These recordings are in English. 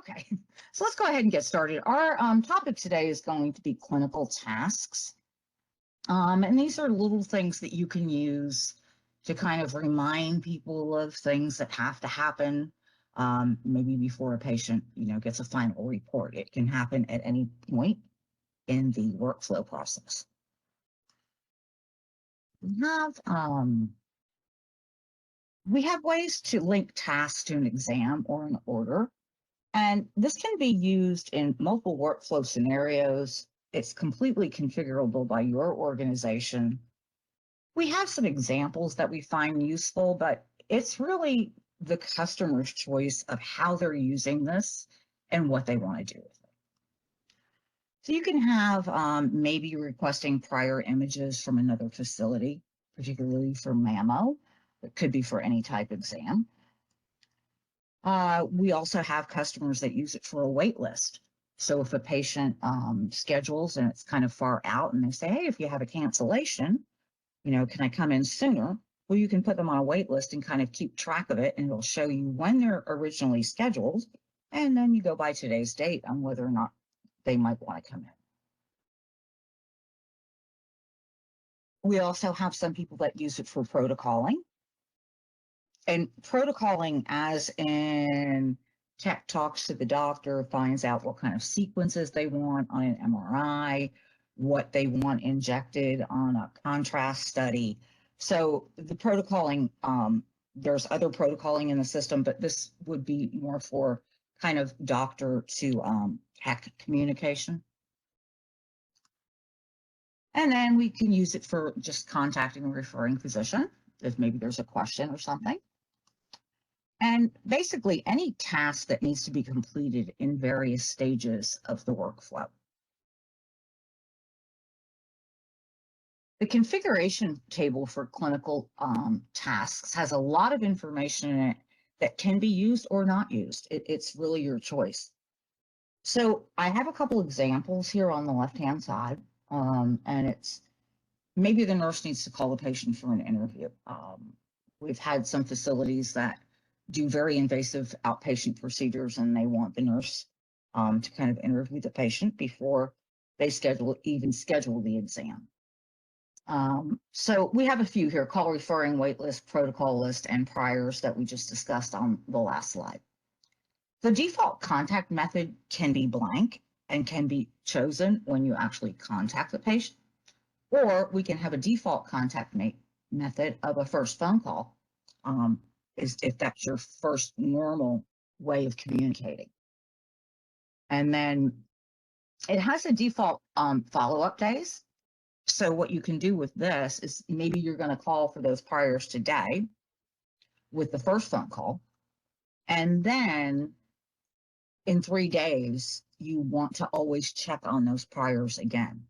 Okay, so let's go ahead and get started. Our topic today is going to be clinical tasks. And these are little things that you can use to kind of remind people of things that have to happen, maybe before a patient, gets a final report. It can happen at any point in the workflow process. We have ways to link tasks to an exam or an order. And this can be used in multiple workflow scenarios. It's completely configurable by your organization. We have some examples that we find useful, but it's really the customer's choice of how they're using this and what they want to do with it. So you can have maybe requesting prior images from another facility, particularly for mammo. It could be for any type exam. We also have customers that use it for a wait list. So if a patient schedules and it's kind of far out and they say, hey, if you have a cancellation, can I come in sooner? Well, you can put them on a wait list and kind of keep track of it, and it'll show you when they're originally scheduled. And then you go by today's date on whether or not they might want to come in. We also have some people that use it for protocoling. And protocoling, as in tech talks to the doctor, finds out what kind of sequences they want on an MRI, what they want injected on a contrast study. So the protocoling, there's other protocoling in the system, but this would be more for kind of doctor to tech communication. And then we can use it for just contacting a referring physician if maybe there's a question or something. And basically any task that needs to be completed in various stages of the workflow. The configuration table for clinical tasks has a lot of information in it that can be used or not used. It's really your choice. So I have a couple examples here on the left-hand side, and it's maybe the nurse needs to call the patient for an interview. We've had some facilities that do very invasive outpatient procedures, and they want the nurse to kind of interview the patient before they even schedule the exam. So we have a few here: call referring, wait list, protocol list, and priors that we just discussed on the last slide. The default contact method can be blank and can be chosen when you actually contact the patient, or we can have a default contact method of a first phone call. If that's your first normal way of communicating. And then it has a default follow-up days. So what you can do with this is maybe you're going to call for those priors today with the first phone call. And then in 3 days, you want to always check on those priors again.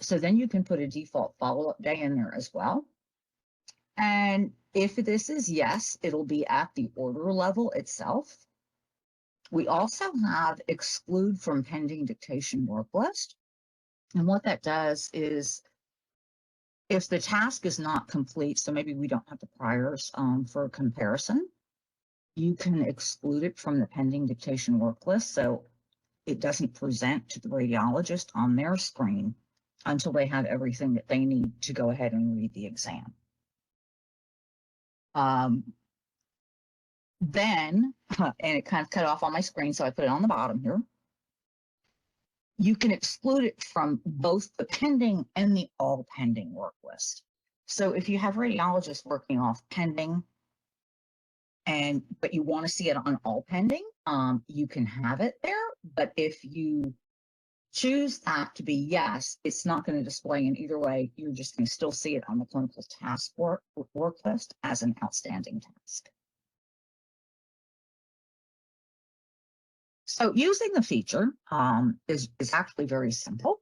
So then you can put a default follow-up day in there as well. And if this is yes, it'll be at the order level itself. We also have exclude from pending dictation worklist. And what that does is if the task is not complete, so maybe we don't have the priors for comparison, you can exclude it from the pending dictation worklist. So it doesn't present to the radiologist on their screen until they have everything that they need to go ahead and read the exam. Then, and it kind of cut off on my screen, so I put it on the bottom here. You can exclude it from both the pending and the all pending work list. So if you have radiologists working off pending, but you want to see it on all pending, you can have it there. But if you choose that to be yes, it's not going to display in either way. You're just going to still see it on the clinical task work list as an outstanding task. So using the feature is actually very simple.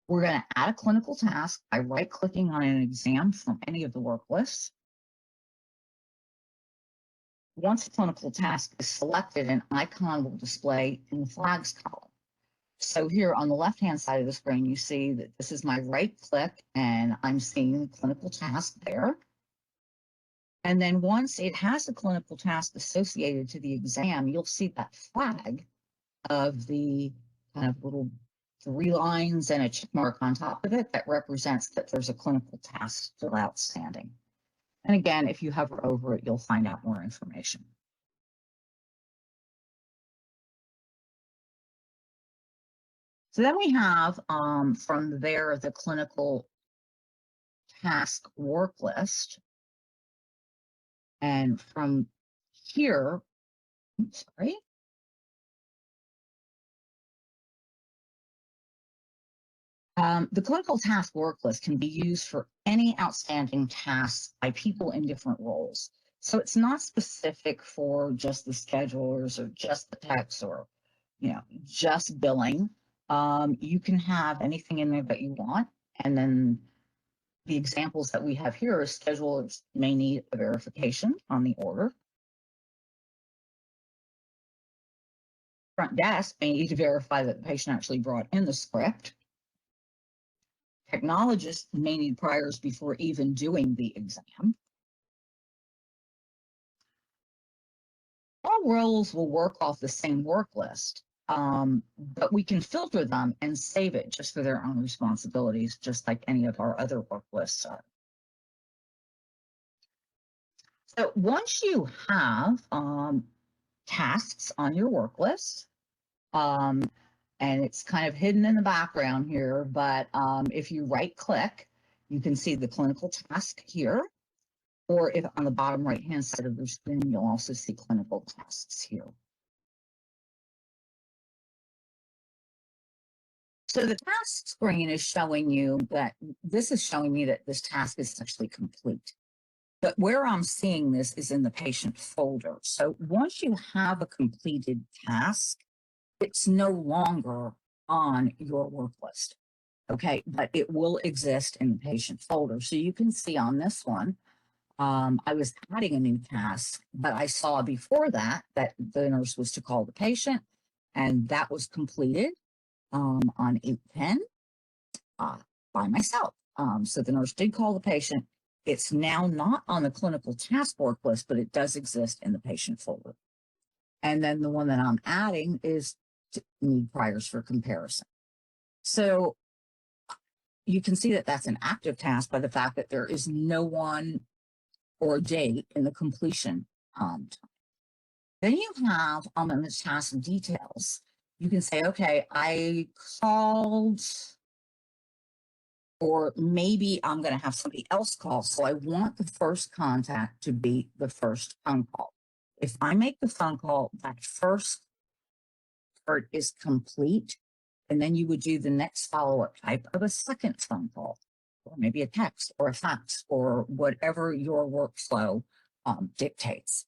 We're going to add a clinical task by right-clicking on an exam from any of the work lists. Once the clinical task is selected, an icon will display in the flags column. So here on the left-hand side of the screen, you see that this is my right click, and I'm seeing the clinical task there. And then once it has a clinical task associated to the exam, you'll see that flag of the kind of little 3 lines and a check mark on top of it that represents that there's a clinical task still outstanding. And again, if you hover over it, you'll find out more information. So then we have from there the clinical task work list. And from here, sorry. The clinical task work list can be used for any outstanding tasks by people in different roles. So it's not specific for just the schedulers or just the techs or, just billing. You can have anything in there that you want. And then the examples that we have here is schedulers may need a verification on the order. Front desk may need to verify that the patient actually brought in the script. Technologists may need priors before even doing the exam. All roles will work off the same work list, but we can filter them and save it just for their own responsibilities, just like any of our other work lists are. So once you have tasks on your work list, and it's kind of hidden in the background here, but if you right click, you can see the clinical task here, or if on the bottom right hand side of the screen, you'll also see clinical tasks here. So the task screen is showing you that this is showing me that this task is actually complete. But where I'm seeing this is in the patient folder. So once you have a completed task, it's no longer on your work list. Okay, but it will exist in the patient folder. So you can see on this one, I was adding a new task, but I saw before that the nurse was to call the patient, and that was completed on 8/10 by myself. So the nurse did call the patient. It's now not on the clinical task work list, but it does exist in the patient folder. And then the one that I'm adding is to need priors for comparison. So you can see that that's an active task by the fact that there is no one or date in the completion time. Then you have in the task details, you can say, okay, I called, or maybe I'm going to have somebody else call. So I want the first contact to be the first phone call. If I make the phone call, that first part is complete. And then you would do the next follow-up type of a second phone call, or maybe a text or a fax or whatever your workflow dictates.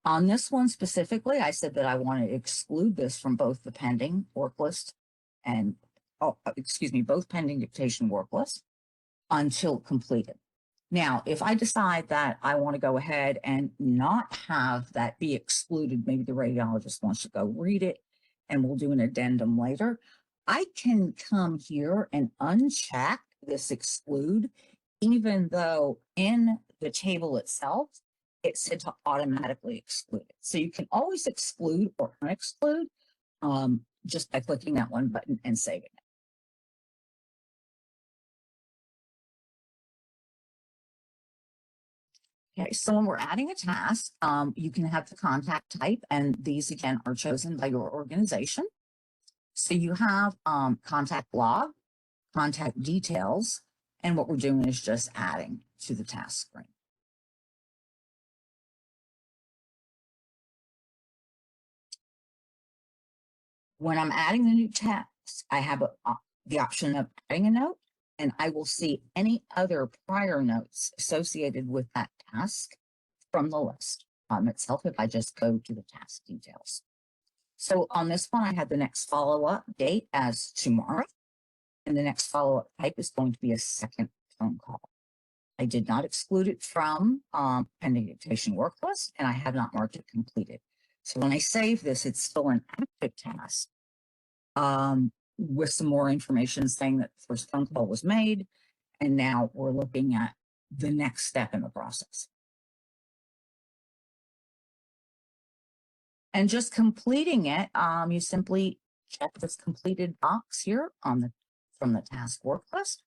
On this one specifically, I said that I want to exclude this from both the pending work list and, both pending dictation work list until completed. Now, if I decide that I want to go ahead and not have that be excluded, maybe the radiologist wants to go read it and we'll do an addendum later, I can come here and uncheck this exclude, even though in the table itself, it said to automatically exclude it. So you can always exclude or unexclude just by clicking that one button and saving it. Okay, so when we're adding a task, you can have the contact type, and these again are chosen by your organization. So you have contact log, contact details, and what we're doing is just adding to the task screen. When I'm adding the new task, I have the option of adding a note, and I will see any other prior notes associated with that task from the list itself if I just go to the task details. So on this one, I had the next follow-up date as tomorrow, and the next follow-up type is going to be a second phone call. I did not exclude it from pending dictation work list, and I have not marked it completed. So when I save this, it's still an active task with some more information saying that the first phone call was made, and now we're looking at the next step in the process. And just completing it, you simply check this completed box here on the from the task work list,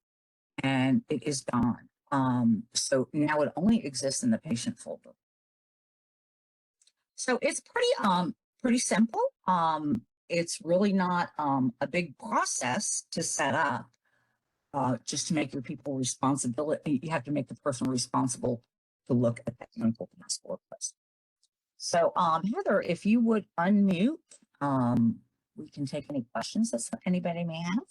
and it is gone. So now it only exists in the patient folder. So it's pretty simple. It's really not a big process to set up. Just to make your people responsibility, you have to make the person responsible to look at that clinical task work list. So, Heather, if you would unmute, we can take any questions that anybody may have.